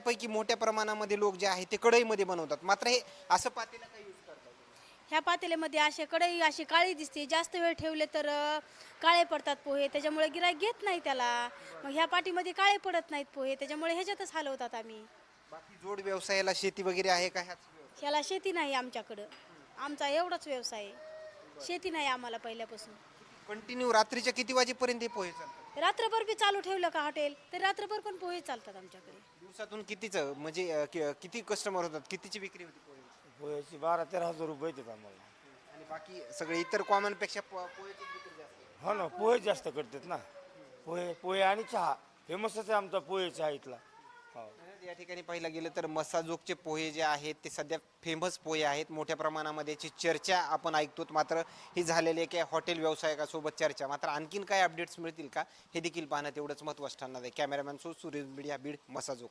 बऱ्यापैकी मोठ्या प्रमाणामध्ये लोक जे आहेत ते कढईमध्ये बनवतात, मात्र हे असं पातेलं काय यूज करतात? ह्या पातेल्यामध्ये असे कढई अशी काळी दिसते, जास्त वेळ ठेवले तर काळे पडतात पोहे, त्याच्यामुळे गिऱ्हाईक घेत नाही त्याला. मग ह्या पाटीमध्ये काळे पडत नाहीत पोहे, त्याच्यामुळे ह्याच्यातच हलवतात आम्ही. बाकी जोड व्यवसायाला शेती वगैरे आहे का ह्याच व्यवसाय? ह्याला शेती नाही आमच्याकडं. आमचा एवढाच व्यवसाय आहे. शेती नाही आम्हाला पहिल्यापासून. कंटिन्यू रात्रीच्या किती वाजेपर्यंत हे पोहे चालतात? रात्रभर बी चालू ठेवलं का हॉटेल तर रात्रभर पण पोहे चालतात आमच्याकडे. दिवसातून कितीच म्हणजे किती कस्टमर होतात, कितीची विक्री होती पोहे? पोह्याची 12-13 हजार रुपये येतात आम्हाला. आणि बाकी सगळे इतर कॉमन पेक्षा पोहेची विक्री जास्त आहे. हो ना, पोहे जास्त करतात ना. पोहे पोहे आणि चहा फेमसच आहे आमचा पोहे चहा इथला. हो. या ठिकाणी पाहिलं गेलं तर मसाजोगचे पोहे जे आहेत ते सध्या फेमस पोहे आहेत. मोठ्या प्रमाणामध्ये याची चर्चा आपण ऐकतो, मात्र ही झालेली आहे की हॉटेल व्यावसायिकासोबत चर्चा. मात्र आणखीन काय अपडेट्स मिळतील का हे देखील पाहणं तेवढंच महत्त्वाचं ठरणार आहे. कॅमेरामॅन सुरेश बीड, बीड मसाजोग.